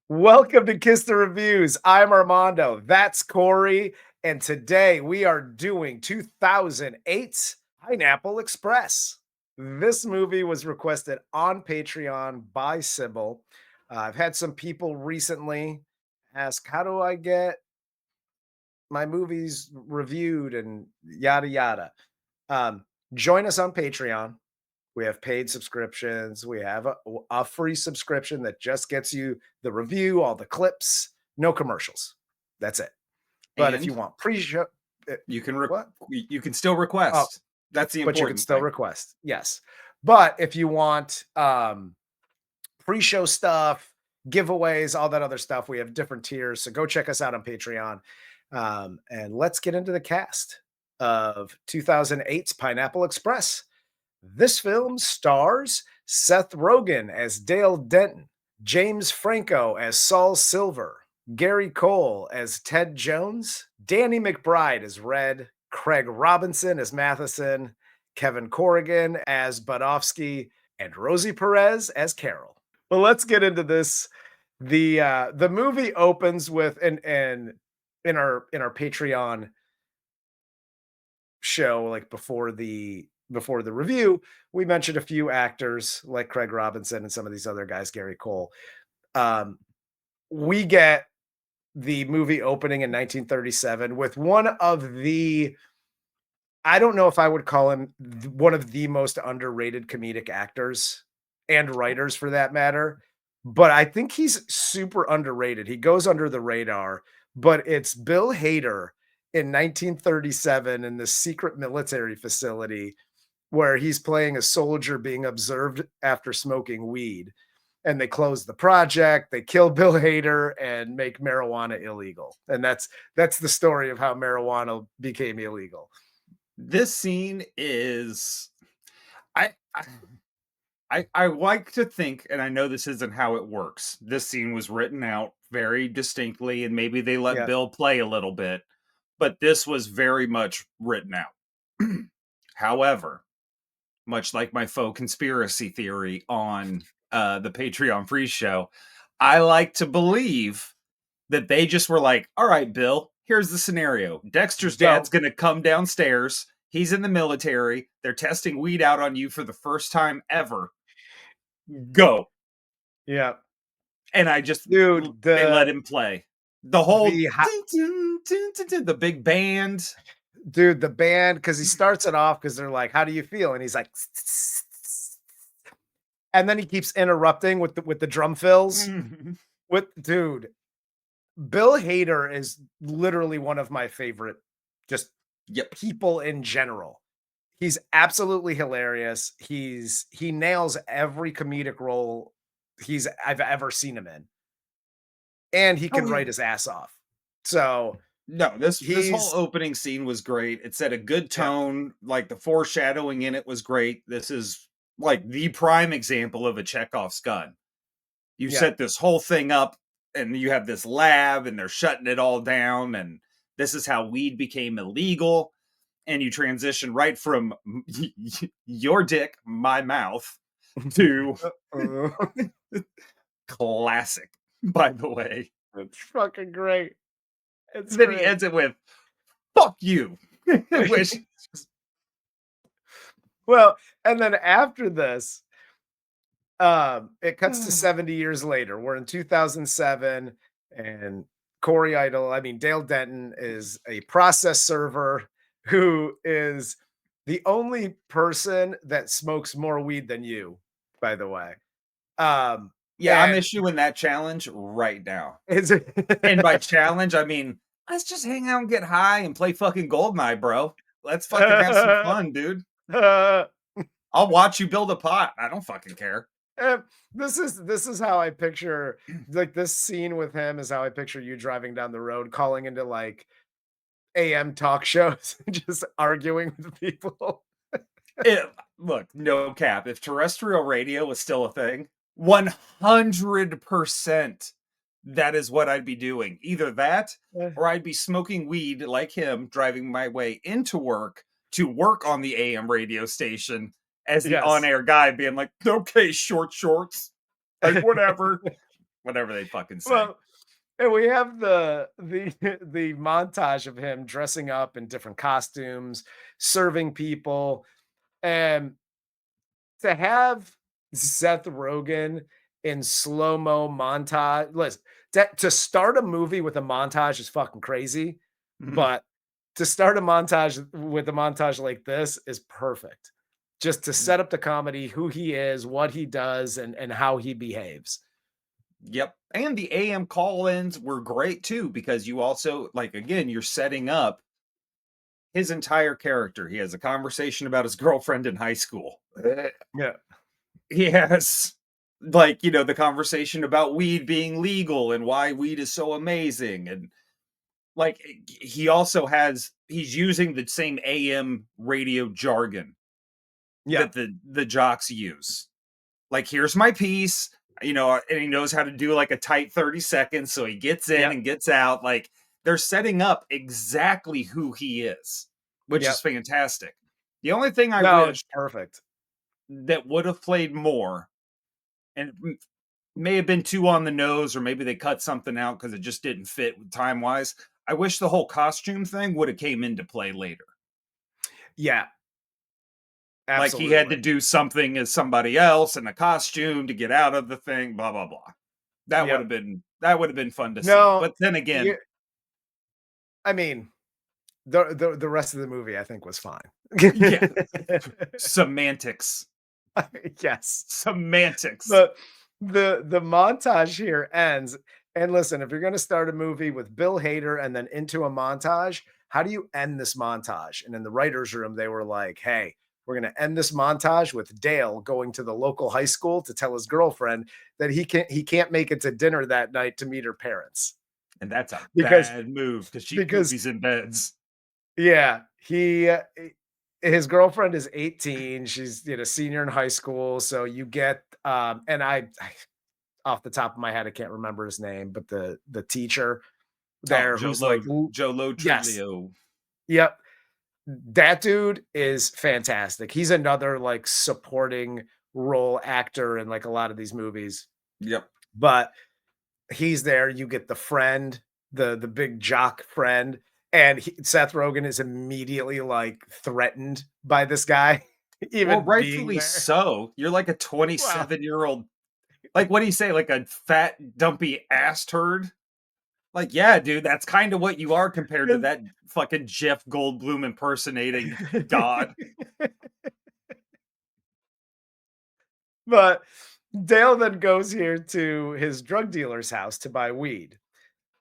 Welcome to Kiss the Reviews. I'm Armando. That's Corey. And today we are doing 2008's Pineapple Express. This movie was requested on Patreon by Sybil. I've had some people recently ask, how do I get my movies reviewed and yada yada. Join us on Patreon. We have paid subscriptions. We have a free subscription that just gets you the review, all the clips, no commercials. That's it. But if you And want pre-show, you can what? you can still Oh, request. That's the but you can important still thing. request. Yes. But if you want pre-show stuff, giveaways, all that other stuff, we have different tiers. So go check us out on Patreon. And let's get into the cast of 2008's Pineapple Express. This film stars Seth Rogen as Dale Denton, James Franco as Saul Silver, Gary Cole as Ted Jones, Danny McBride as Red, Craig Robinson as Matheson, Kevin Corrigan as Budofsky, and Rosie Perez as Carol. Well, let's get into this. The movie opens with and in our Patreon show, like before the review, we mentioned a few actors like Craig Robinson and some of these other guys, Gary Cole. We get the movie opening in 1937 with one of the, I don't know if I would call him one of the most underrated comedic actors and writers for that matter, but I think he's super underrated. He goes under the radar, but it's Bill Hader in 1937 in this secret military facility where he's playing a soldier being observed after smoking weed. And they close the project, they kill Bill Hader and make marijuana illegal. And that's the story of how marijuana became illegal. This scene is I like to think, and I know this isn't how it works. This scene was written out very distinctly, and maybe they let Yeah. Bill play a little bit, but this was very much written out. However, much like my faux conspiracy theory on the Patreon free show, I like to believe that they just were like, all right, Bill, here's the scenario. Dexter's dad's going to come downstairs. He's in the military. They're testing weed out on you for the first time ever. Go. Yeah. And I just, Dude, they let him play. The whole, the big band. Dude, the band, because he starts it off because they're like, how do you feel? And he's like, and then he keeps interrupting with the drum fills. Dude, Bill Hader is literally one of my favorite just people in general. He's absolutely hilarious. He nails every comedic role I've ever seen him in. And he can write his ass off. So no, this whole opening scene was great. It set a good tone. Yeah. Like the foreshadowing in it was great. This is like the prime example of a Chekhov's gun. You set this whole thing up and you have this lab and they're shutting it all down. And this is how weed became illegal. And you transition right from your dick, my mouth to classic, by the way. It's fucking great. Then he ends it with, fuck you. Well, and then after this, it cuts to 70 years later. We're in 2007, and Dale Denton is a process server who is the only person that smokes more weed than you, by the way. Yeah, I'm issuing that challenge right now. And by challenge, I mean, let's just hang out and get high and play fucking Goldeneye, bro. Let's fucking have some fun, dude. I'll watch you build a pot. I don't fucking care. This is how I picture, like, this scene with him is how I picture you driving down the road, calling into like AM talk shows, just arguing with people. Look, no cap. If terrestrial radio was still a thing, 100% that is what I'd be doing. Either that or I'd be smoking weed like him, driving my way into work to work on the AM radio station as the on-air guy being like, okay, short shorts, like whatever. whatever they fucking say. Well, and we have the montage of him dressing up in different costumes, serving people, and to have Seth Rogen in slow-mo montage. Listen, to start a movie with a montage is fucking crazy, Mhm. but to start a montage with a montage like this is perfect. Just to set up the comedy, who he is, what he does, and how he behaves. Yep. And the AM call-ins were great too, because you also like again, you're setting up his entire character. He has a conversation about his girlfriend in high school. Yeah. He has like, the conversation about weed being legal and why weed is so amazing. And like he's using the same AM radio jargon Yeah. that the jocks use. Like, here's my piece, and he knows how to do like a tight 30 seconds. So he gets in Yep. and gets out. Like, they're setting up exactly who he is, which is Yep. fantastic. The only thing I No, wish it's perfect. that would have played more, and may have been too on the nose, or maybe they cut something out because it just didn't fit time wise. I wish the whole costume thing would have came into play later. Yeah, Like he had absolutely. to do something as somebody else in a costume to get out of the thing, blah blah blah. Yep. That would have been fun to see. No, But then yeah, again, I mean, the rest of the movie I think was fine. yeah, semantics. Yes. Semantics. The the montage here ends, and listen, if you're gonna start a movie with Bill Hader and then into a montage, how do you end this montage? And in the writers' room, they were like, "Hey, we're gonna end this montage with Dale going to the local high school to tell his girlfriend that he can't make it to dinner that night to meet her parents." And that's a Because bad move because she because poopies in beds. yeah, his girlfriend is 18. She's, senior in high school, so you get, and I off the top of my head, I can't remember his name, but the teacher Oh, there who's like, Joe Lo yes, Truglio. yep, that dude is fantastic. He's another like supporting role actor in like a lot of these movies, Yep. but he's there. You get the friend, the big jock friend, and Seth Rogen is immediately like threatened by this guy, Well, even being rightfully there. so. You're like a Well, 27-year-old. Like, what do you say? Like a fat, dumpy ass turd? Like, yeah, dude, that's kind of what you are compared to and that fucking Jeff Goldblum impersonating God. but Dale then goes here to his drug dealer's house to buy weed.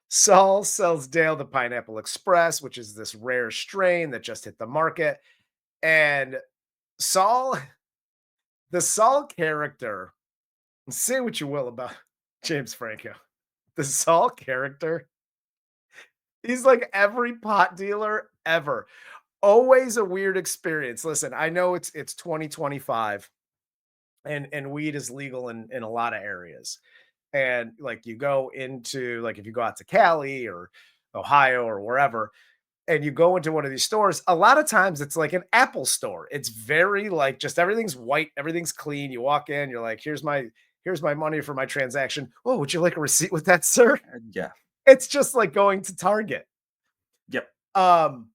Saul sells Dale the Pineapple Express, which is this rare strain that just hit the market. And Saul, the Saul character, say what you will about James Franco. The Saul character, he's like every pot dealer ever. Always a weird experience. Listen, I know it's 2025 and weed is legal in a lot of areas. And like you go into like if you go out to Cali or Ohio or wherever, and you go into one of these stores, a lot of times it's like an Apple store. It's very like just everything's white, everything's clean. You walk in, you're like, here's my money for my transaction. Oh, would you like a receipt with that, sir? Yeah. It's just like going to Target. Yep. Um,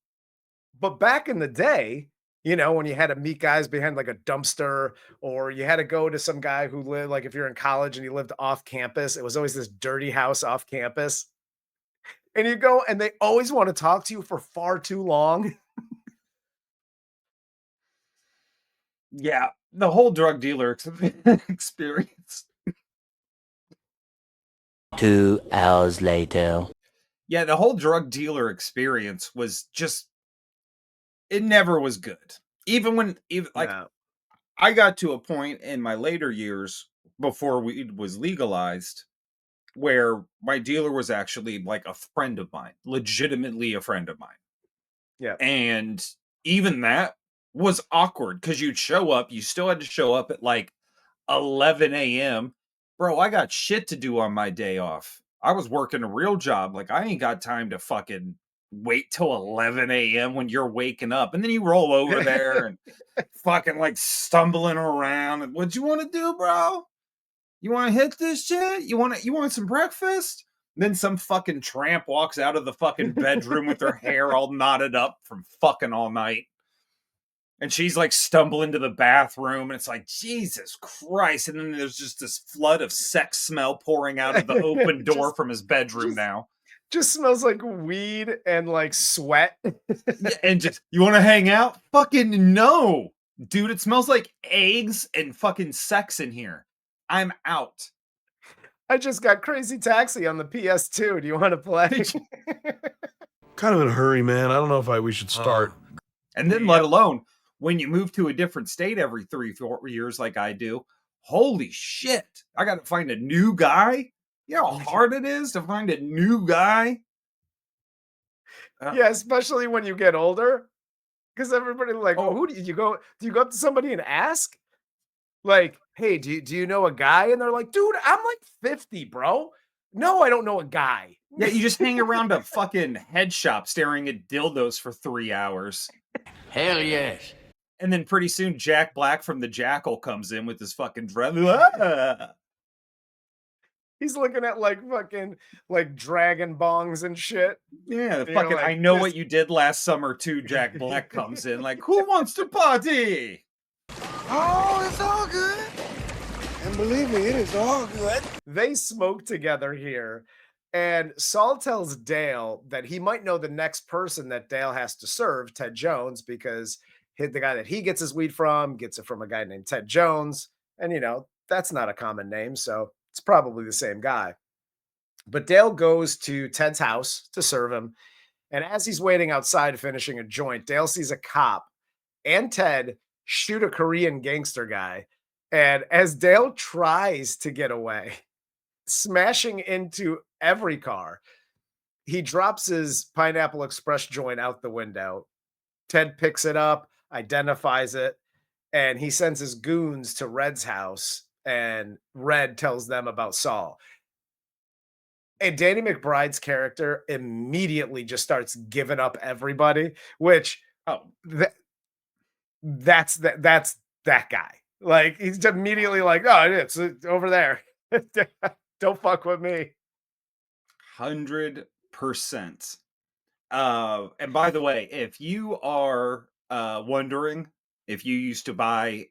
but back in the day, when you had to meet guys behind like a dumpster, or you had to go to some guy who lived like if you're in college and he lived off campus, it was always this dirty house off campus. And you go and they always want to talk to you for far too long. Yeah. The whole drug dealer experience. 2 hours later. Yeah. The whole drug dealer experience was just, it never was good. Even like, No. I got to a point in my later years before weed was legalized where my dealer was actually like a friend of mine, legitimately a friend of mine. Yeah. And even that was awkward because you'd show up, you still had to show up at like 11 a.m. Bro, I got shit to do on my day off. I was working a real job. Like, I ain't got time to fucking wait till 11 a.m. when you're waking up. And then you roll over there and fucking like stumbling around. And what you want to do, bro? You want to hit this shit? You want some breakfast? And then some fucking tramp walks out of the fucking bedroom with her hair all knotted up from fucking all night. And she's like stumbling to the bathroom, and it's like, Jesus Christ. And then there's just this flood of sex smell pouring out of the open door from his bedroom now. Just smells like weed and like sweat. Yeah, and just, you want to hang out? Fucking no. Dude, it smells like eggs and fucking sex in here. I'm out. I just got Crazy Taxi on the PS2. Do you want to play? Kind of in a hurry, man. I don't know if we should start. And then let alone when you move to a different state every 3-4 years like I do, holy shit. I got to find a new guy. You know how hard it is to find a new guy? Yeah, especially when you get older. Because everybody like, oh, who do you go? Do you go up to somebody and ask? Like, hey, do you know a guy? And they're like, dude, I'm like 50, bro. No, I don't know a guy. Yeah, you just hang around a fucking head shop staring at dildos for 3 hours. Hell yes. And then pretty soon Jack Black from the Jackal comes in with his fucking dread. He's looking at like fucking like dragon bongs and shit. Yeah, the You're fucking like, I know this- what you did last summer too. Jack Black comes in like, who wants to party? Oh, it's all good. And believe me, it is all good. They smoke together here. And Saul tells Dale that he might know the next person that Dale has to serve, Ted Jones, because the guy that he gets his weed from gets it from a guy named Ted Jones. And, you know, that's not a common name. So it's probably the same guy. But Dale goes to Ted's house to serve him. And as he's waiting outside finishing a joint, Dale sees a cop and Ted shoot a Korean gangster guy. And as Dale tries to get away, smashing into every car, he drops his Pineapple Express joint out the window. Ted picks it up, identifies it, and he sends his goons to Red's house, and Red tells them about Saul. And Danny McBride's character immediately just starts giving up everybody, which that's that guy. Like, he's immediately like, oh, it's over there. Don't fuck with me. 100%. And by the way, if you are wondering if you used to buy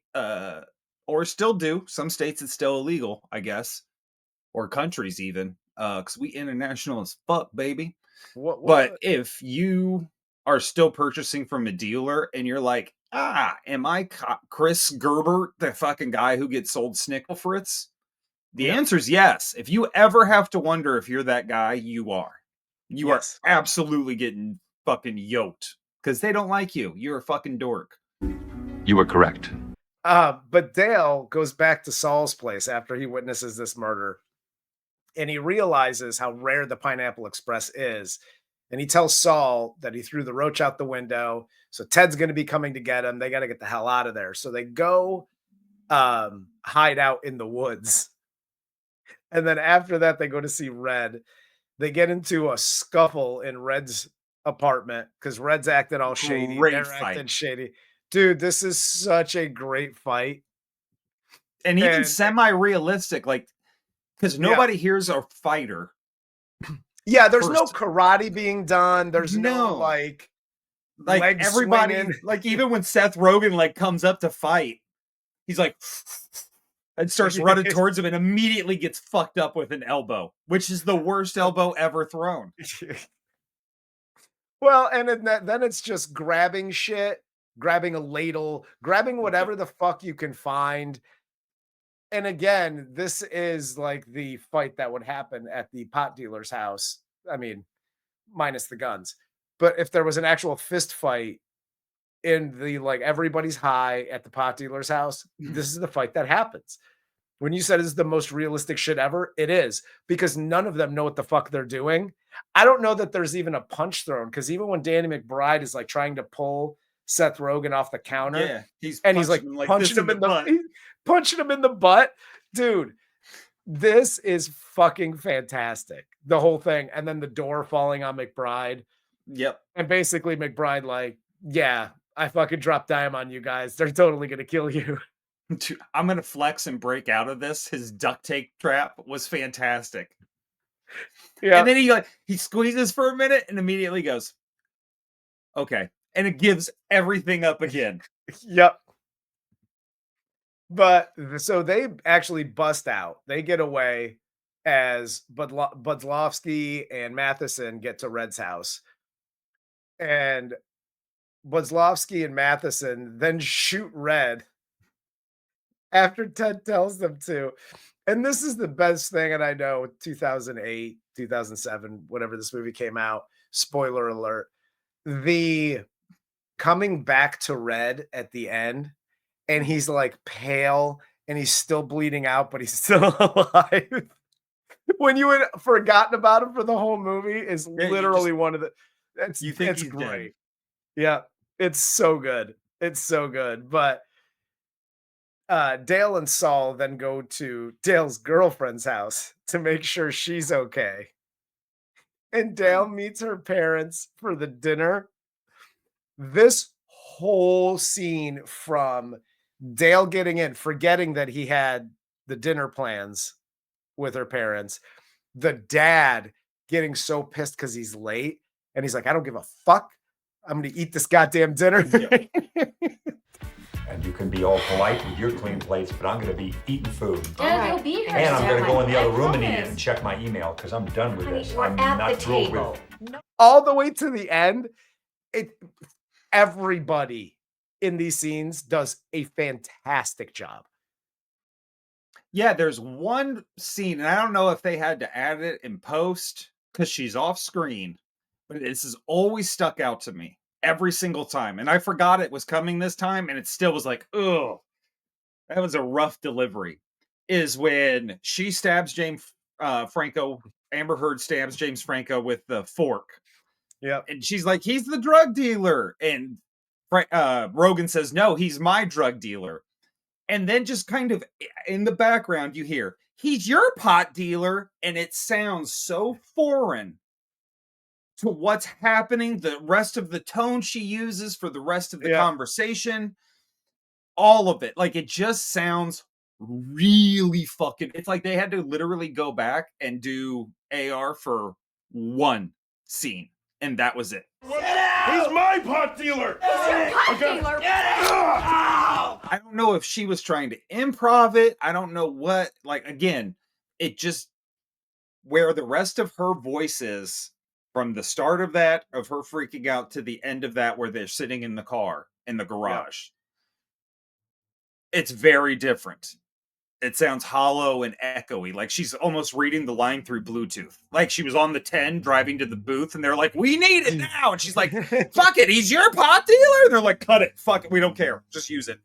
or still do, some states it's still illegal, I guess, or countries even, because we international as fuck, baby. What? But if you are still purchasing from a dealer and you're like, am I Chris Gerber, the fucking guy who gets sold Snickle Fritz? The answer is yes. If you ever have to wonder if you're that guy, you are. You are absolutely getting fucking yoked because they don't like you. You're a fucking dork. You were correct. But Dale goes back to Saul's place after he witnesses this murder, and he realizes how rare the Pineapple Express is. And he tells Saul that he threw the roach out the window. So Ted's going to be coming to get him. They got to get the hell out of there. So they go hide out in the woods. And then after that, they go to see Red. They get into a scuffle in Red's apartment because Red's acting all shady. They're acting shady. Dude, this is such a great fight. And even semi-realistic, like, because nobody hears a fighter. Yeah, there's no karate being done. There's no like everybody, swinging. like even when Seth Rogen like comes up to fight, he's like and starts running towards him and immediately gets fucked up with an elbow, which is the worst elbow ever thrown. Well, and then it's just grabbing shit, grabbing a ladle, grabbing whatever the fuck you can find. And again, this is like the fight that would happen at the pot dealer's house. I mean, minus the guns. But if there was an actual fist fight in the like everybody's high at the pot dealer's house, this is the fight that happens. When you said it's the most realistic shit ever, it is, because none of them know what the fuck they're doing. I don't know that there's even a punch thrown, because even when Danny McBride is like trying to pull Seth Rogen off the counter, he's like punching him in the butt. Punching him in the butt. Dude, this is fucking fantastic. The whole thing. And then the door falling on McBride. Yep. And basically McBride like, yeah, I fucking dropped dime on you guys. They're totally going to kill you. I'm gonna flex and break out of this. His duct tape trap was fantastic. Yeah. And then he squeezes for a minute and immediately goes, okay. And it gives everything up again. Yep. But so they actually bust out. They get away as Budofsky and Matheson get to Red's house. And Budofsky and Matheson then shoot Red after Ted tells them to. And this is the best thing. And I know 2008, 2007, whenever this movie came out, spoiler alert, the coming back to Red at the end, and he's like pale and he's still bleeding out, but he's still alive. When you had forgotten about him for the whole movie is literally one of the. You think it's he's great. dead. Yeah, it's so good. It's so good. But Dale and Saul then go to Dale's girlfriend's house to make sure she's okay. And Dale meets her parents for the dinner. This whole scene from Dale getting in, forgetting that he had the dinner plans with her parents, the dad getting so pissed because he's late, and he's like, I don't give a fuck. I'm going to eat this goddamn dinner. And you can be all polite with your clean plates, but I'm going to be eating food. Dad, you'll be here. And I'm going to go in the other room and eat it promise. and check my email because I'm done with Honey, this. we're I'm at not the thrilled table. with it. All the way to the end, everybody in these scenes does a fantastic job. Yeah, there's one scene, and I don't know if they had to add it in post because she's off screen, but this has always stuck out to me every single time. And I forgot it was coming this time, and it still was like, ugh, that was a rough delivery. Is when she stabs James Franco, Amber Heard stabs James Franco with the fork. Yeah. And she's like, he's the drug dealer. And Rogen says, no, he's my drug dealer. And then just kind of in the background, you hear, he's your pot dealer. And it sounds so foreign to what's happening. The rest of the tone she uses for the rest of the conversation, all of it. Like, it just sounds really fucking, it's like they had to literally go back and do AR for one scene. And that was it. He's my pot dealer. Pot dealer. I don't know if she was trying to improv it. I don't know what, like, again, it just, where the rest of her voice is from the start of that, of her freaking out, to the end of that, where they're sitting in the car, in the garage. It's very different. It sounds hollow and echoey, like she's almost reading the line through Bluetooth. Like she was on the 10 driving to the booth and they're like, we need it now. And she's like, fuck it, he's your pot dealer. And they're like, cut it. Fuck it. We don't care. Just use it.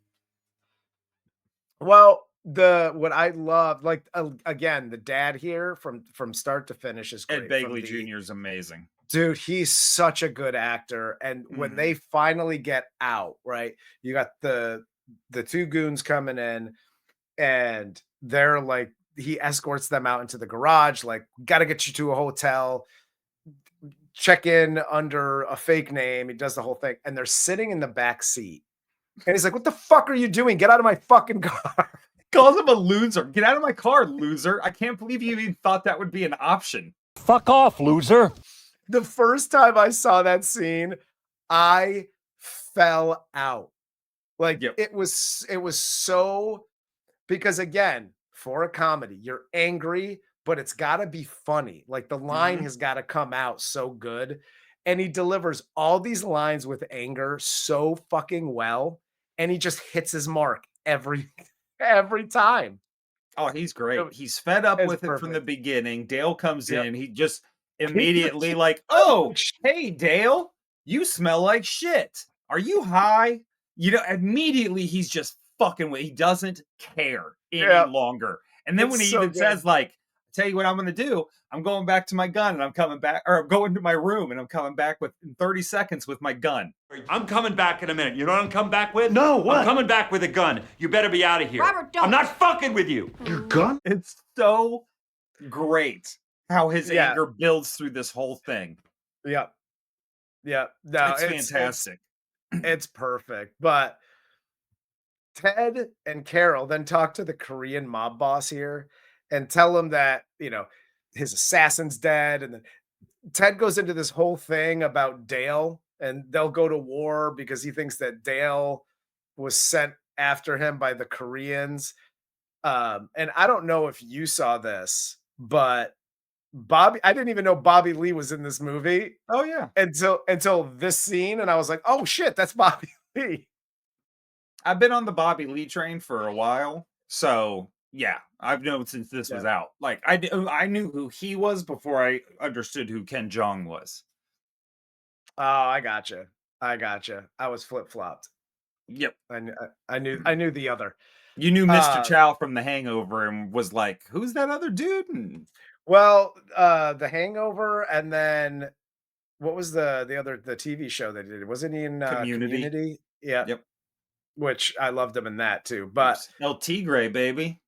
Well, what I love, like, again, the dad here from start to finish is great. Ed Begley Jr. is amazing. Dude, he's such a good actor. And when they finally get out, right, you got the two goons coming in, and they're like, he escorts them out into the garage, like, got to get you to a hotel, check in under a fake name. He does the whole thing. And they're sitting in the back seat. And he's like, what the fuck are you doing? Get out of my fucking car. Calls him a loser. Get out of my car, loser. I can't believe you even thought that would be an option. Fuck off, loser. The first time I saw that scene, I fell out. Like, it was so, because again, for a comedy, you're angry, but it's got to be funny. Like, the line has got to come out so good. And he delivers all these lines with anger so fucking well. And he just hits his mark every time. Oh, he's great. He's fed up with it from the beginning. Dale comes in. He just immediately like, oh, hey, Dale, you smell like shit. Are you high? You know, immediately he's just fucking with. He doesn't care any longer. And then when he even says, like, tell you what I'm going to do, I'm going back to my gun and I'm coming back, or I'm going to my room and I'm coming back in 30 seconds with my gun. I'm coming back in a minute. You know what I'm coming back with? No, what? I'm coming back with a gun. You better be out of here. Robert, don't. I'm not fucking with you. Your gun? It's so great how his anger builds through this whole thing. Yeah. No, it's fantastic. It's perfect. But Ted and Carol then talk to the Korean mob boss here and tell him that, his assassin's dead. And then Ted goes into this whole thing about Dale, and they'll go to war because he thinks that Dale was sent after him by the Koreans. And I don't know if you saw this, but I didn't even know Bobby Lee was in this movie Oh yeah. until this scene, and I was like, oh shit, that's Bobby Lee. I've been on the Bobby Lee train for a while. So yeah, I've known since this was out. Like I knew who he was before I understood who Ken Jeong was. Oh, I gotcha. I was flip-flopped. Yep. I knew the other. You knew Mr. Chow from The Hangover and was like, who's that other dude? And Well, The Hangover, and then what was the TV show they did? Wasn't he in Community? Yeah. Yep. Which I loved him in that too. But El Tigre, baby.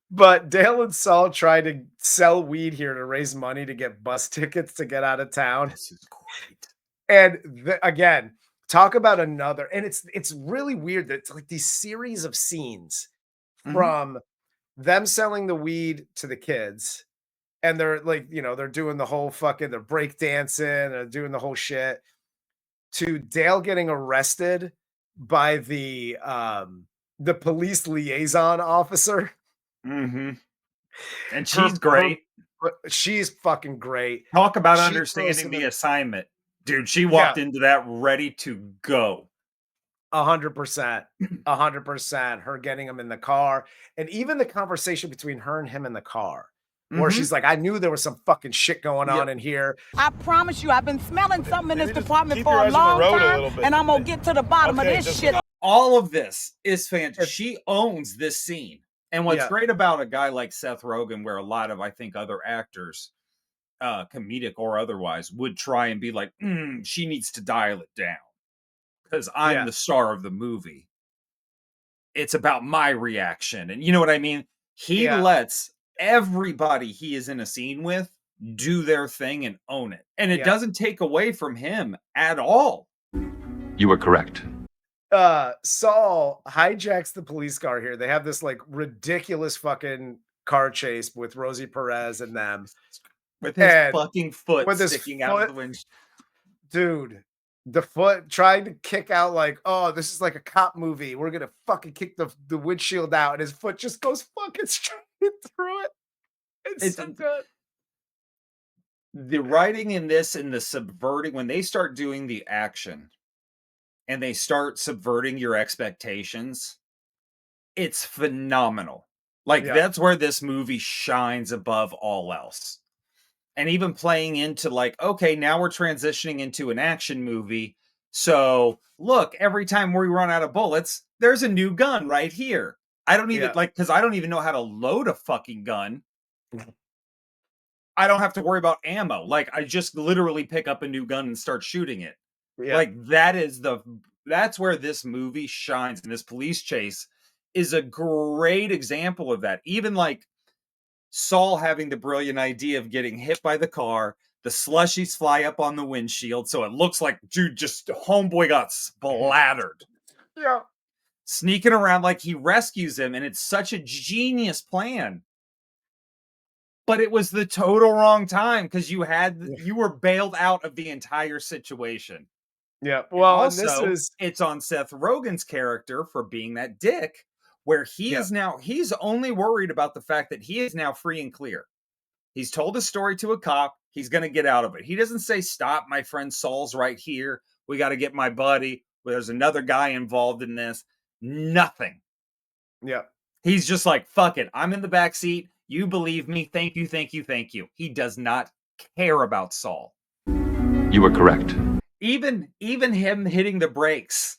but Dale and Saul try to sell weed here to raise money to get bus tickets to get out of town. This is great. And again, talk about another, and it's really weird that it's like these series of scenes from them selling the weed to the kids, and they're like, they're doing the whole they're break dancing, they're doing the whole shit, to Dale getting arrested by the police liaison officer. And she's great. She's fucking great. Talk about She understanding throws him the in- assignment. Dude, she walked into that ready to go. 100%. 100%. Her getting him in the car. And even the conversation between her and him in the car, where she's like, I knew there was some fucking shit going on in here. I promise you, I've been smelling something in this Maybe just department keep for your a eyes on the long road a time, little bit. and I'm going to get to the bottom of Okay, this just- shit. All of this is fantastic. She owns this scene. And what's Yeah. great about a guy like Seth Rogen, where a lot of, I think, other actors, comedic or otherwise, would try and be like, she needs to dial it down because I'm the star of the movie. It's about my reaction. And you know what I mean? He lets everybody he is in a scene with do their thing and own it. And it doesn't take away from him at all. You were correct. Saul hijacks the police car here. They have this like ridiculous fucking car chase with Rosie Perez and them. With his And fucking foot with his sticking out of the foot- windshield. Dude, the foot trying to kick out like, oh, this is like a cop movie. We're gonna fucking kick the windshield out, and his foot just goes fucking straight through it. It's so good. The writing in this and the subverting, when they start doing the action and they start subverting your expectations, it's phenomenal. Like that's where this movie shines above all else. And even playing into like, okay, now we're transitioning into an action movie. So look, every time we run out of bullets, there's a new gun right here. I don't even because I don't even know how to load a fucking gun. I don't have to worry about ammo. Like I just literally pick up a new gun and start shooting it. Yeah. Like that's where this movie shines. And this police chase is a great example of that. Even like Saul having the brilliant idea of getting hit by the car, the slushies fly up on the windshield, so it looks like dude just homeboy got splattered. Yeah. Sneaking around like he rescues him, and it's such a genius plan. But it was the total wrong time because you were bailed out of the entire situation. Yeah. Well, also, and this is it's on Seth Rogen's character for being that dick, where he is now, he's only worried about the fact that he is now free and clear. He's told a story to a cop. He's going to get out of it. He doesn't say, stop, my friend Saul's right here. We got to get my buddy. There's another guy involved in this. Nothing. Yeah. He's just like, fuck it. I'm in the back seat. You believe me. Thank you, thank you, thank you. He does not care about Saul. You were correct. Even him hitting the brakes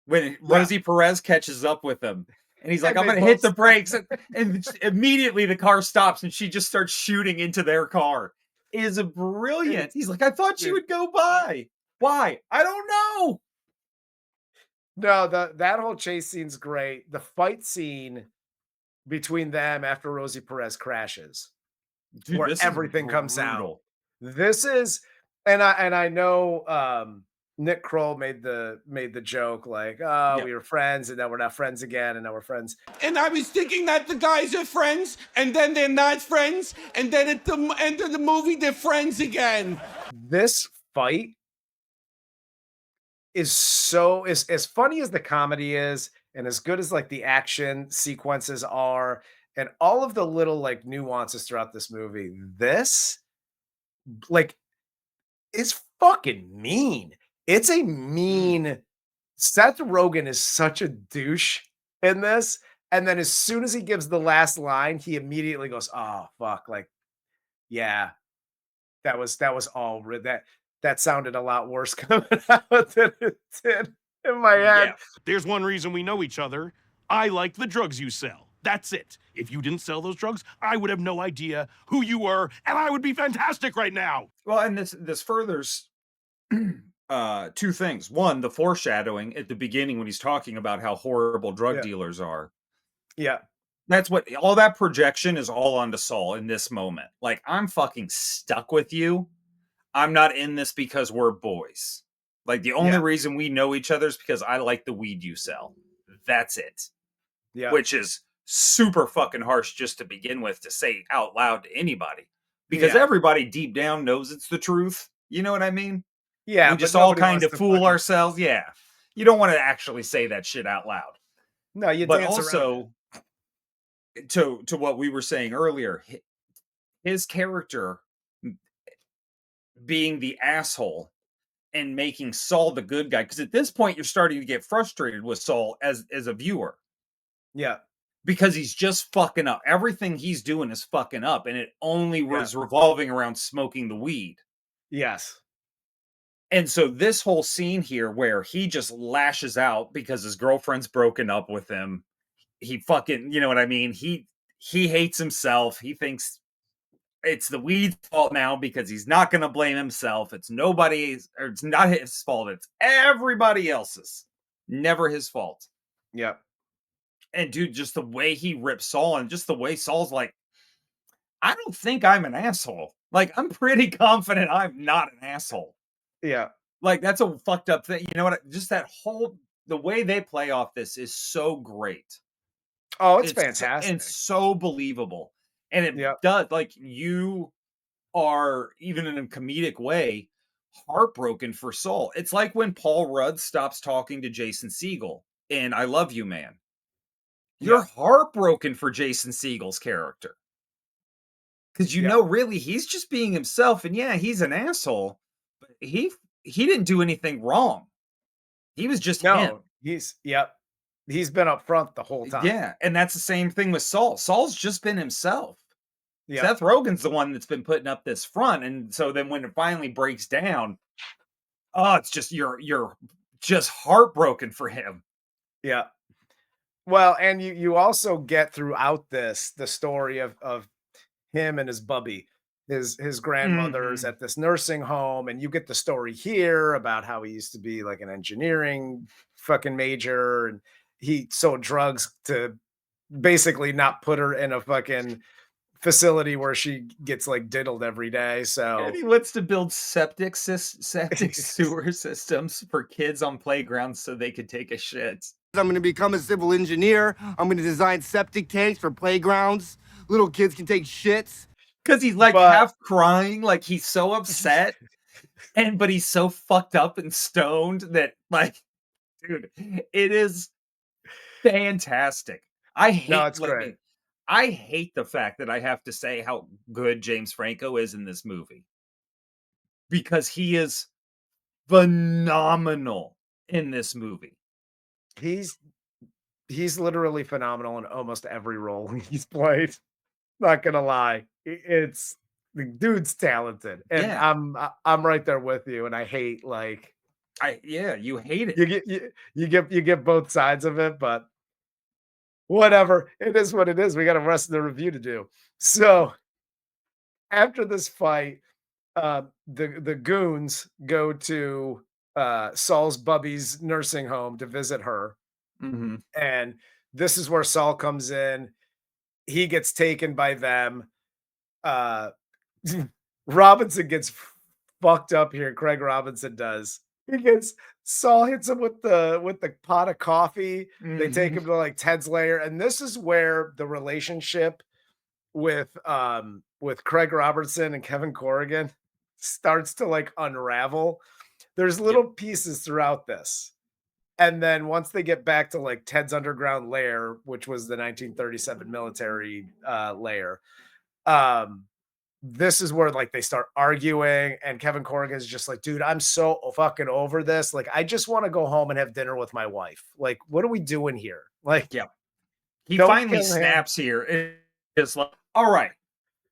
when Rosie Perez catches up with him. And he's like, I'm going to hit the brakes. And immediately the car stops and she just starts shooting into their car. Is brilliant. He's like, I thought she would go by. Why? I don't know. No, that whole chase scene's great. The fight scene between them after Rosie Perez crashes, Dude, where this is everything comes out. brutal. This is, and I know Nick Kroll made the joke like, oh, Yeah. we were friends and now we're not friends again, and now we're friends. And I was thinking that the guys are friends, and then they're not friends, and then at the end of the movie, they're friends again. This fight is so as funny as the comedy is, and as good as like the action sequences are, and all of the little like nuances throughout this movie. This like is fucking mean. It's a mean. Seth Rogen is such a douche in this. And then as soon as he gives the last line, he immediately goes, "Oh fuck!" Like, yeah, that was all that sounded a lot worse coming out than it did in my head. Yeah. There's one reason we know each other. I like the drugs you sell. That's it. If you didn't sell those drugs, I would have no idea who you were, and I would be fantastic right now. Well, and this furthers two things. One, the foreshadowing at the beginning when he's talking about how horrible drug Yeah. dealers are. Yeah, That's what all that projection is all onto Saul in this moment. Like, I'm fucking stuck with you. I'm not in this because we're boys. Like, the only Yeah. reason we know each other is because I like the weed you sell. That's it. yeah, Which is super fucking harsh just to begin with to say out loud to anybody. Because Yeah. everybody deep down knows it's the truth. You know what I mean? yeah. We but just all nobody kind wants of to fool fucking- ourselves. Yeah. You don't want to actually say that shit out loud. No, you But dance around also, to what we were saying earlier, his character being the asshole and making Saul the good guy. Because at this point, you're starting to get frustrated with Saul as a viewer. it. Yeah, Because he's just fucking up. Everything he's doing is fucking up. And it only was revolving around smoking the weed. yes, And so this whole scene here where he just lashes out because his girlfriend's broken up with him. He fucking, you know what I mean? He hates himself. He thinks it's the weed's fault now because he's not going to blame himself. It's nobody's, or it's not his fault. It's everybody else's. Never his fault. yeah, And dude, just the way he rips Saul and just the way Saul's like, I don't think I'm an asshole. Like, I'm pretty confident I'm not an asshole. yeah. Like, that's a fucked up thing. You know what? Just that whole, the way they play off this is so great. Oh, it's So- fantastic. and so believable. And it Yep. does, like, you are, even in a comedic way, heartbroken for Saul. It's like when Paul Rudd stops talking to Jason Segel in I Love You, Man. You're heartbroken for Jason Segel's character. Because you Yeah. know, really, he's just being himself. And yeah, he's an asshole. But he didn't do anything wrong. He was just him. No, he's been up front the whole time. Yeah, and that's the same thing with Saul. Saul's just been himself. Yeah, Seth Rogen's the one that's been putting up this front, and so then when it finally breaks down, oh, it's just you're just heartbroken for him. yeah. Well, and you also get throughout this the story of him and his bubby, his grandmother's Mhm. at this nursing home, and you get the story here about how he used to be like an engineering fucking major, and he sold drugs to basically not put her in a fucking facility where she gets like diddled every day. So And he wants to build septic sewer systems for kids on playgrounds so they could take a shit. I'm going to become a civil engineer. I'm going to design septic tanks for playgrounds. Little kids can take shits. Because he's like But- half crying, like he's so upset, but he's so fucked up and stoned that, like, dude, it is fantastic. I hate No, it's great. I hate the fact that I have to say how good James Franco is in this movie. Because he is phenomenal in this movie. he's literally phenomenal in almost every role he's played. Not gonna lie, it's the dude's talented, and Yeah. I'm right there with you. And I hate like You hate it. you get both sides of it, but whatever. It is what it is. We got a rest of the review to do. So after this fight, the goons go to Saul's bubby's nursing home to visit her. Mhm. And this is where Saul comes in. He gets taken by them. Robinson gets fucked up here. Craig Robinson does. Because Saul hits him with the pot of coffee. They take Mhm. him to like Ted's lair, and this is where the relationship with Craig Robertson and Kevin Corrigan starts to like unravel. There's Yep. little pieces throughout this. And then once they get back to like Ted's underground lair, which was the 1937 military lair, um, this is where like they start arguing, and Kevin Corrigan is just like, dude, I'm so fucking over this. Like, I just want to go home and have dinner with my wife. Like, what are we doing here? Like, Yep. He don't finally kill him. snaps here. It's like, all right,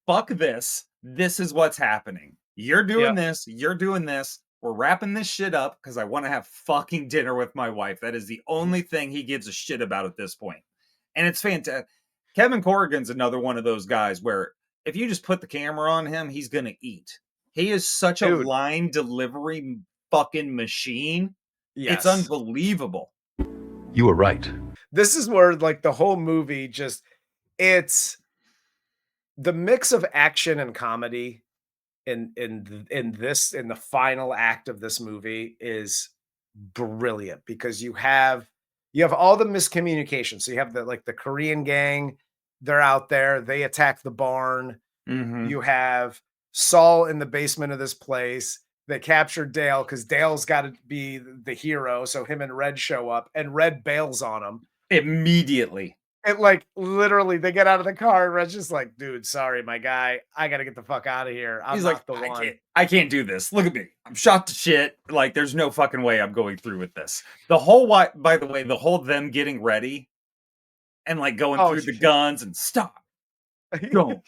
fuck this. This is what's happening. You're doing this. You're doing this. We're wrapping this shit up because I want to have fucking dinner with my wife. That is the only thing he gives a shit about at this point. And it's fantastic. Kevin Corrigan's another one of those guys where if you just put the camera on him, he's going to eat. He is such a Dude. line delivery fucking machine. Yes. It's unbelievable. You were right. This is where like the whole movie just, it's the mix of action and comedy in the final act of this movie is brilliant, because you have all the miscommunication. So you have the Korean gang, they're out there, they attack the barn. Mhm. You have Saul in the basement of this place. They capture Dale because Dale's got to be the hero. So him and Red show up, and Red bails on him Immediately. and like literally they get out of the car, and Red's just like, dude, sorry, my guy, I gotta get the fuck out of here. I'm He's not like, the one. I can't do this. Look at me. I'm shot to shit. Like, there's no fucking way I'm going through with this. The whole by the way, the whole them getting ready and like going Oh, through the guns and stop. Don't.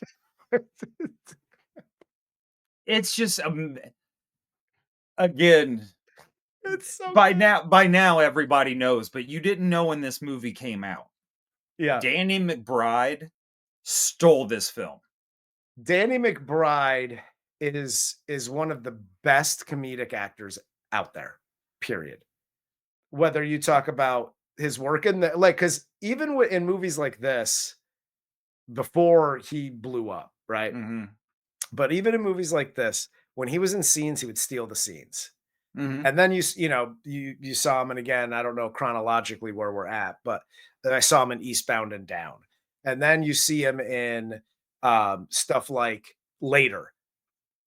It's just again, It's so by good. now everybody knows, but you didn't know when this movie came out. Yeah. Danny McBride stole this film. Danny McBride is one of the best comedic actors out there, period. Whether you talk about his work in the like, because even in movies like this, before he blew up, right? Mhm. But even in movies like this, when he was in scenes, he would steal the scenes. Mhm. And then you saw him, and again, I don't know chronologically where we're at, but then I saw him in Eastbound and Down. And then you see him in stuff like later,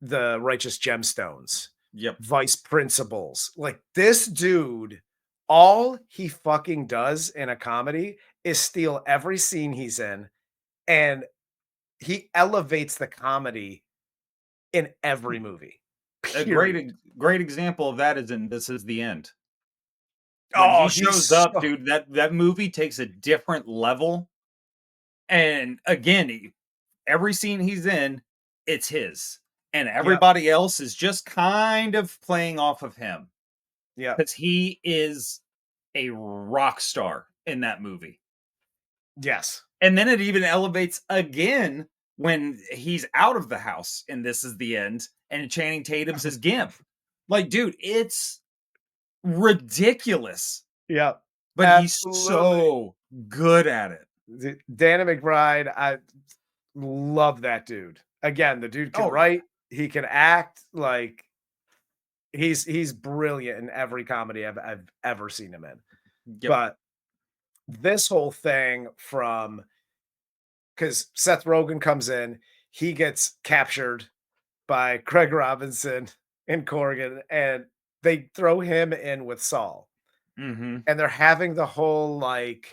The Righteous Gemstones, Yep. Vice Principals. Like, this dude, all he fucking does in a comedy is steal every scene he's in, and he elevates the comedy in every movie. A Period. great example of that is in This Is the End. When Oh, he he's shows up, so- dude, that movie takes a different level. And again, every scene he's in, it's his. And everybody else is just kind of playing off of him. Yeah. Because he is a rock star in that movie. Yes. And then it even elevates again when he's out of the house and This Is the End, and Channing Tatum's his Gimp. Like, dude, it's ridiculous. Yeah. But Absolutely. he's so good at it. Danny McBride, I love that dude. Again, the dude can Oh, write, he can act, like he's brilliant in every comedy I've ever seen him in. Yep. But this whole thing from, because Seth Rogen comes in, he gets captured by Craig Robinson and Corrigan, and they throw him in with Saul. Mm-hmm. And they're having the whole like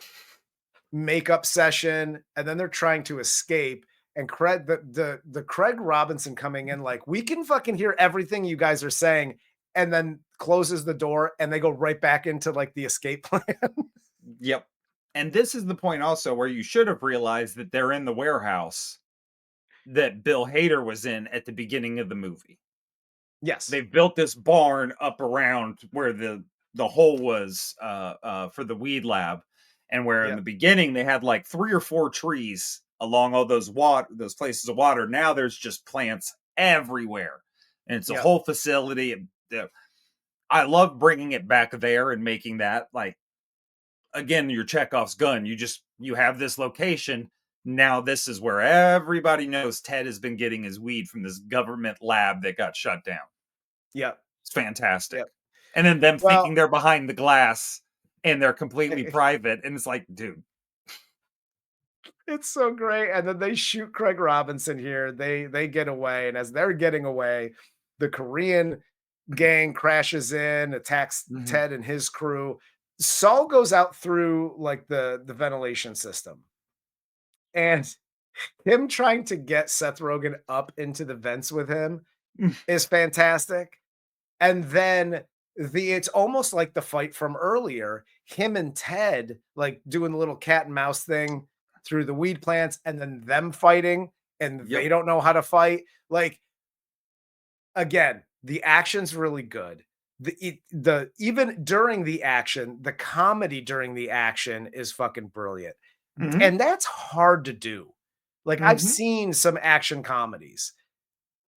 makeup session, and then they're trying to escape. And Craig, the Craig Robinson coming in, like, we can fucking hear everything you guys are saying, and then closes the door, and they go right back into like the escape plan. Yep. And this is the point also where you should have realized that they're in the warehouse that Bill Hader was in at the beginning of the movie. Yes. They built this barn up around where the hole was for the weed lab, and where in the beginning they had like 3 or 4 trees along all those places of water. Now there's just plants everywhere, and it's a whole facility. I love bringing it back there and making that like, again, your Chekhov's gun. You have this location. Now this is where everybody knows Ted has been getting his weed from this government lab that got shut down. Yep. It's fantastic. Yep. And then them Well- thinking they're behind the glass and they're completely private. And it's like, dude. It's so great. And then they shoot Craig Robinson here. They get away. And as they're getting away, the Korean gang crashes in, attacks Ted and his crew. Saul goes out through like the ventilation system. And him trying to get Seth Rogen up into the vents with him is fantastic. And then it's almost like the fight from earlier. Him and Ted like doing the little cat and mouse thing through the weed plants, and then them fighting, and they don't know how to fight. Like, again, the action's really good. The even during the action, the comedy during the action is fucking brilliant. And that's hard to do. Like, I've seen some action comedies,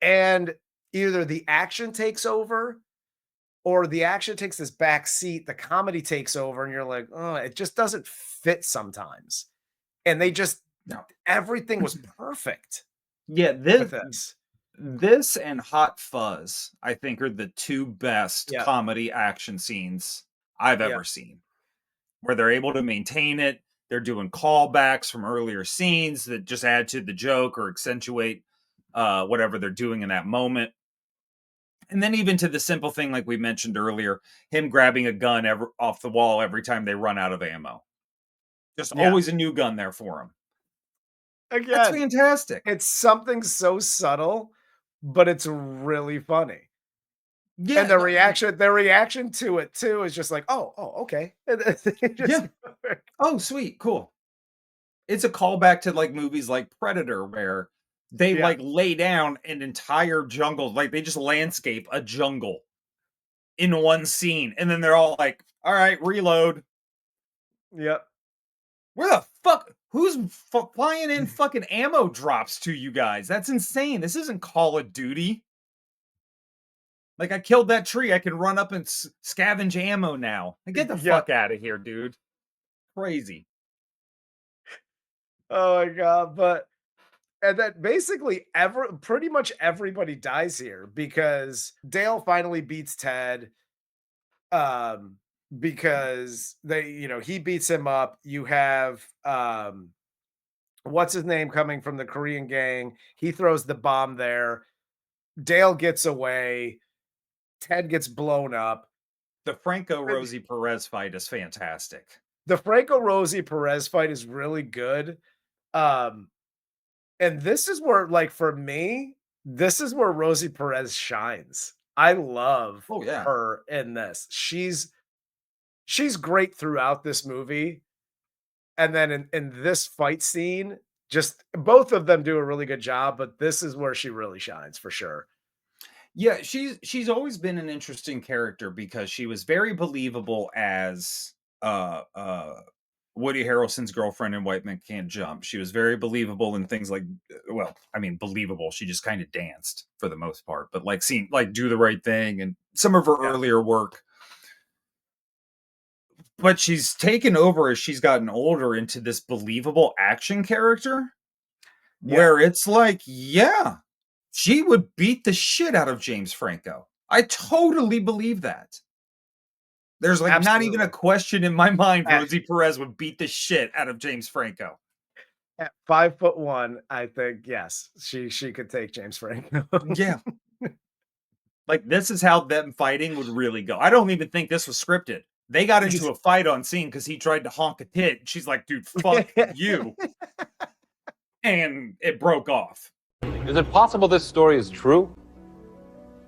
and either the action takes over or the action takes this back seat, the comedy takes over, and you're like, oh, it just doesn't fit sometimes. And they just, everything was perfect. Yeah, with this and Hot Fuzz, I think, are the two best comedy action scenes I've ever seen. Where they're able to maintain it. They're doing callbacks from earlier scenes that just add to the joke or accentuate whatever they're doing in that moment. And then even to the simple thing, like we mentioned earlier, him grabbing a gun off the wall every time they run out of ammo. Just always a new gun there for him. Again, that's fantastic. It's something so subtle, but it's really funny. Yeah, and the reaction to it too is just like, oh, okay. Oh, sweet, cool. It's a callback to like movies like Predator, where they like lay down an entire jungle, like they just landscape a jungle in one scene, and then they're all like, "All right, reload." Yep. Where the fuck? Who's flying in fucking ammo drops to you guys? That's insane. This isn't Call of Duty. Like, I killed that tree. I can run up and scavenge ammo now. Get the fuck out of here, dude. Crazy. Oh my God. And then basically pretty much everybody dies here because Dale finally beats Ted. Because he beats him up. You have what's his name coming from the Korean gang. He throws the bomb there. Dale gets away. Ted gets blown up. The Franco Rosie Perez fight is fantastic. The Franco Rosie Perez fight is really good. And this is where, like, for me, this is where Rosie Perez shines. I love her in this. She's great throughout this movie. And then in this fight scene, just both of them do a really good job, but this is where she really shines for sure. Yeah, she's always been an interesting character because she was very believable as Woody Harrelson's girlfriend in White Men Can't Jump. She was very believable in things like, well, I mean, believable. She just kind of danced for the most part, but like Do the Right Thing and some of her earlier work. But she's taken over as she's gotten older into this believable action character where it's like, she would beat the shit out of James Franco. I totally believe that. There's like not even a question in my mind. Rosie Perez would beat the shit out of James Franco. At 5'1", I think, yes, she could take James Franco. Yeah. Like, this is how them fighting would really go. I don't even think this was scripted. They got into a fight on scene because he tried to honk a tit. She's like, dude, fuck you. And it broke off. Is it possible this story is true?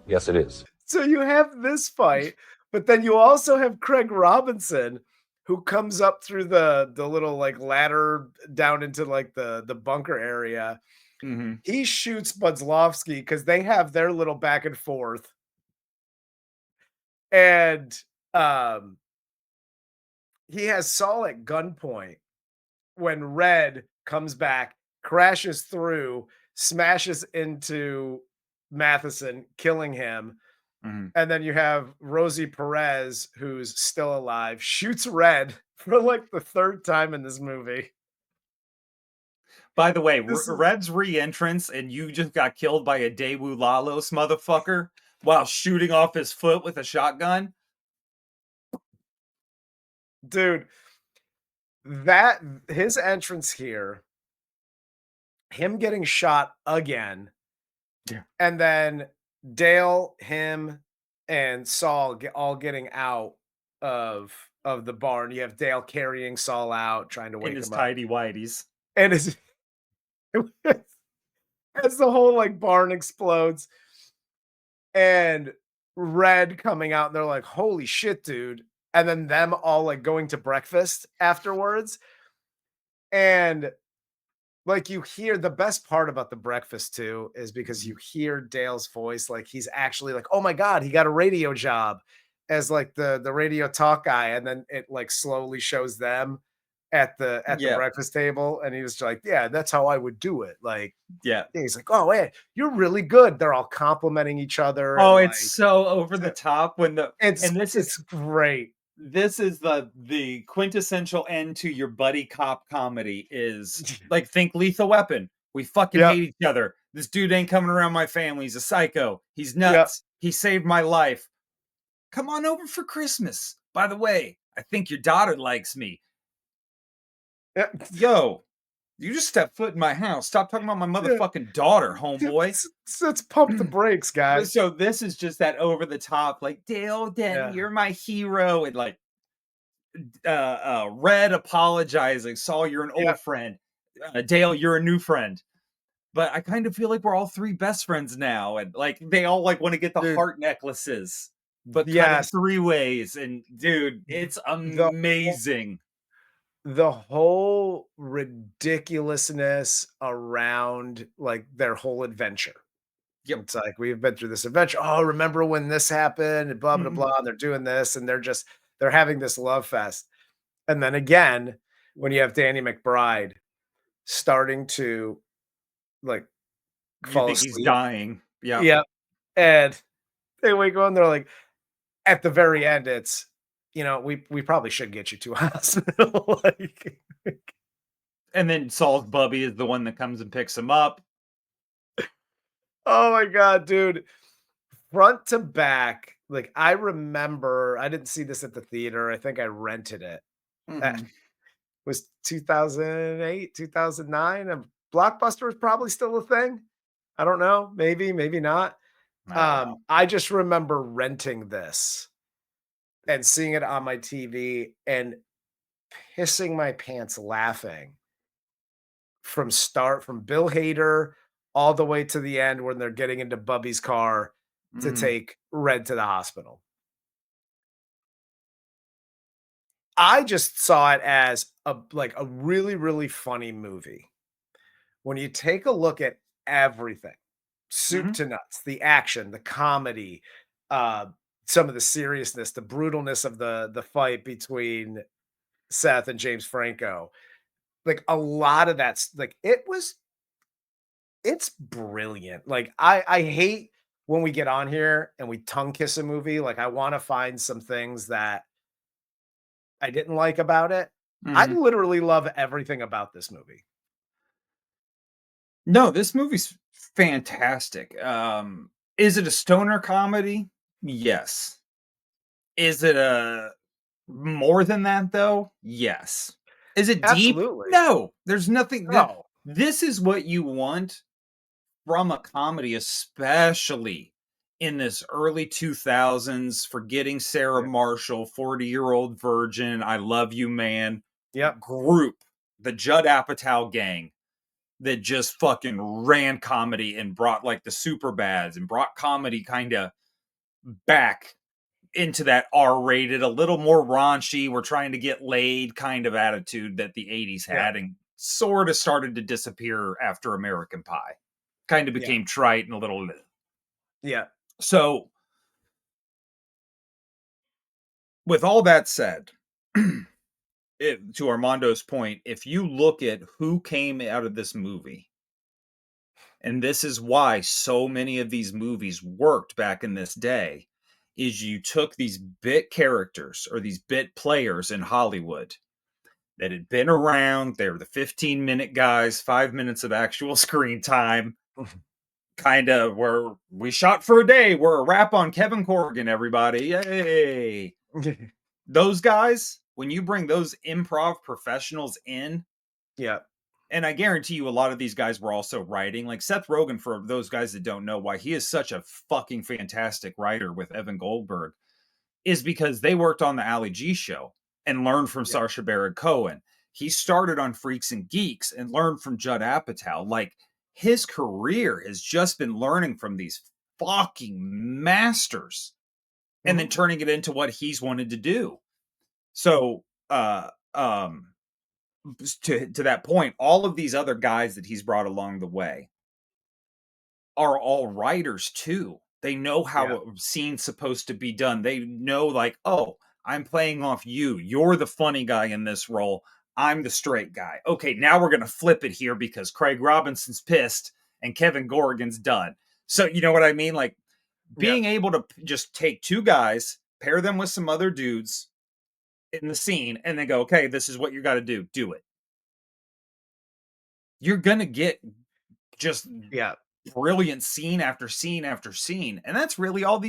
Yes, it is. So you have this fight, but then you also have Craig Robinson, who comes up through the little like ladder down into like the bunker area. Mm-hmm. He shoots Budofsky because they have their little back and forth. And he has Saul at gunpoint when Red comes back, crashes through, smashes into Matheson, killing him. Mm-hmm. And then you have Rosie Perez, who's still alive, shoots Red for like the third time in this movie. By the way, Red's re-entrance and you just got killed by a Daewoo Lalos motherfucker while shooting off his foot with a shotgun. Dude, that his entrance here, him getting shot again, Yeah. and then Dale, him, and Saul all getting out of the barn. You have Dale carrying Saul out, trying to In wake his him up. tidy whities. And as the whole like barn explodes, and Red coming out, and they're like, "Holy shit, dude!" And then them all like going to breakfast afterwards, and like you hear the best part about the breakfast too is because you hear Dale's voice, like he's actually like, "Oh my god, he got a radio job," as like the radio talk guy, and then it like slowly shows them at the Yeah. breakfast table, and he was like, "Yeah, that's how I would do it." Like, Yeah. he's like, "Oh, hey, you're really good." They're all complimenting each other. Oh, and, it's so over the top when it's great. This is the quintessential end to your buddy cop comedy is like, think Lethal Weapon. We fucking Yep. hate each other. This dude ain't coming around my family. He's a psycho. He's Yep. nuts. He saved my life. Come on over for Christmas. By the way, I think your daughter likes me. Yo, you just stepped foot in my house. Stop talking about my motherfucking daughter, homeboy. Let's pump the brakes, guys. So this is just that over the top, like Dale, Denton, you're my hero, and like Red apologizing, Saul, you're an old friend, Dale, you're a new friend. But I kind of feel like we're all three best friends now, and like they all like want to get the heart necklaces, but cut in 3 ways. And dude, it's amazing. The whole ridiculousness around like their whole adventure. Yep. It's like, we've been through this adventure. Oh, remember when this happened? And blah, blah, blah. And they're doing this, and they're having this love fest. And then again, when you have Danny McBride starting to like fall asleep. He's dying. Yeah. Yeah. And they wake up and they're like, at the very end, it's, you know, we probably should get you to a hospital. Like, and then Saul's Bubby is the one that comes and picks him up. Oh my God, dude. Front to back. Like, I remember, I didn't see this at the theater. I think I rented it. It was 2008, 2009. And Blockbuster was probably still a thing. I don't know. Maybe not. I just remember renting this and seeing it on my TV and pissing my pants laughing from Bill Hader all the way to the end when they're getting into Bubby's car to take Red to the hospital. I just saw it as a really, really funny movie. When you take a look at everything, soup to nuts, the action, the comedy, some of the seriousness, the brutalness of the fight between Seth and James Franco, like a lot of that's like, it's brilliant. Like I hate when we get on here and we tongue kiss a movie. Like, I want to find some things that I didn't like about it. I literally love everything about this movie. No, this movie's fantastic. Is it a stoner comedy? Yes. Is it a more than that though? Yes. Is it deep? Absolutely. No. There's nothing. No. This is what you want from a comedy, especially in this early 2000s, Forgetting Sarah Marshall, 40-year-old virgin, I love you, man. Yep. Group, the Judd Apatow gang that just fucking ran comedy and brought like the Superbads and brought comedy kind of back into that R-rated, a little more raunchy, we're trying to get laid kind of attitude that the 80s had and sort of started to disappear after American Pie. Kind of became trite and a little... Yeah. So, with all that said, to Armando's point, if you look at who came out of this movie, and this is why so many of these movies worked back in this day, is you took these bit characters or these bit players in Hollywood that had been around. They were the 15-minute guys, 5 minutes of actual screen time. Kind of where we shot for a day. We're a wrap on Kevin Corrigan, everybody. Yay. Those guys when you bring those improv professionals in, Yeah. and I guarantee you a lot of these guys were also writing. Like Seth Rogen, for those guys that don't know why he is such a fucking fantastic writer with Evan Goldberg, is because they worked on the Ali G show and learned from Sacha Baron Cohen. He started on Freaks and Geeks and learned from Judd Apatow. Like, his career has just been learning from these fucking masters and then turning it into what he's wanted to do. So, to that point, all of these other guys that he's brought along the way are all writers too. They know how a scene's supposed to be done. They know, like, oh, I'm playing off you. You're the funny guy in this role. I'm the straight guy. Okay, now we're going to flip it here because Craig Robinson's pissed and Kevin Corrigan's done. So, you know what I mean? Like, being able to just take two guys, pair them with some other dudes in the scene, and then go, okay, this is what you got to do. Do it. You're going to get just brilliant scene after scene after scene. And that's really all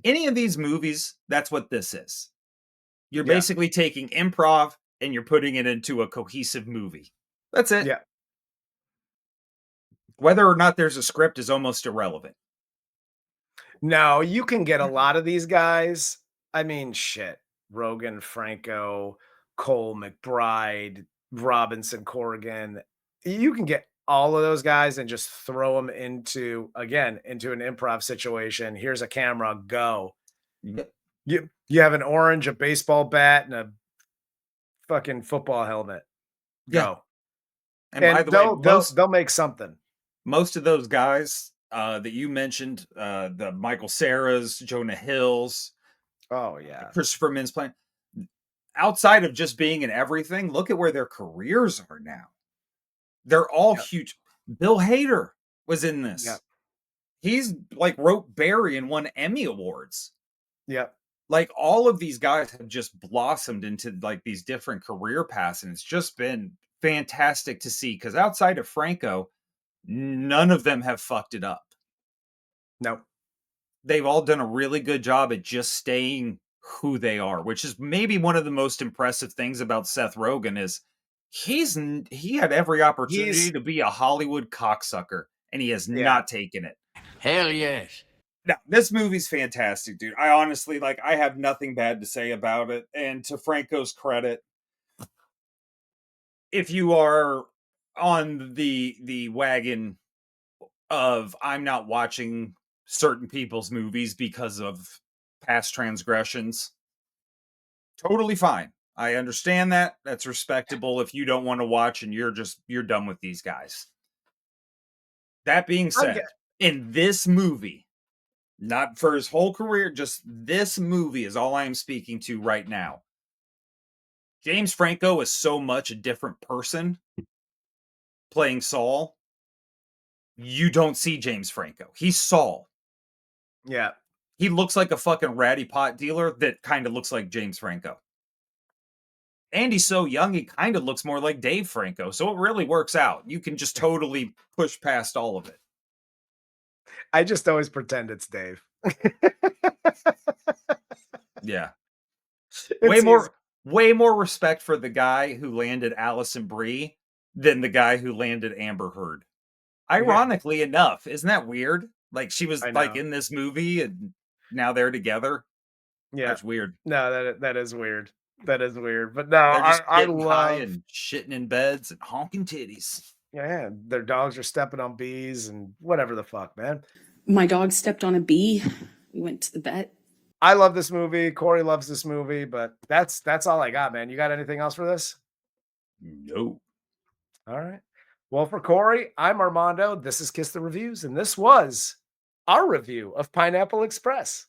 any of these movies, that's what this is. You're basically taking improv and you're putting it into a cohesive movie. That's it. Yeah. Whether or not there's a script is almost irrelevant. No, you can get a lot of these guys. I mean, shit. Rogen, Franco, Cole, McBride, Robinson, Corrigan. You can get all of those guys and just throw them into an improv situation. Here's a camera, go. Yep. You have an orange, a baseball bat, and a fucking football helmet. Go. And by the way, they'll make something. Most of those guys that you mentioned, the Michael Cera's, Jonah Hill's, Christopher Mintz playing, outside of just being in everything, look at where their careers are now. They're all huge. Bill Hader was in this. Yep. He's like wrote Barry and won Emmy Awards. Yep. Like, all of these guys have just blossomed into like these different career paths, and it's just been fantastic to see, because outside of Franco, none of them have fucked it up. No. They've all done a really good job at just staying who they are, which is maybe one of the most impressive things about Seth Rogen is he had every opportunity to be a Hollywood cocksucker, and he has not taken it. Hell yes. Now, this movie's fantastic, dude. I honestly, I have nothing bad to say about it. And to Franco's credit, if you are on the wagon of I'm not watching certain people's movies because of past transgressions, totally fine. I understand that. That's respectable if you don't want to watch and you're done with these guys. That being said, in this movie, not for his whole career, just this movie is all I am speaking to right now. James Franco is so much a different person playing Saul. You don't see James Franco. He's Saul. Yeah. He looks like a fucking ratty pot dealer that kind of looks like James Franco. And he's so young, he kind of looks more like Dave Franco. So it really works out. You can just totally push past all of it. I just always pretend it's Dave. Yeah. Way more respect for the guy who landed Allison Brie than the guy who landed Amber Heard. Ironically enough, isn't that weird? Like, she was like in this movie and now they're together. Yeah. That's weird. No, that is weird. That is weird. But no, I love and shitting in beds and honking titties. Yeah, their dogs are stepping on bees and whatever the fuck, man. My dog stepped on a bee. We went to the vet. I love this movie. Corey loves this movie, but that's all I got, man. You got anything else for this? No. All right. Well, for Corey, I'm Armando. This is Kiss the Reviews, and this was our review of Pineapple Express.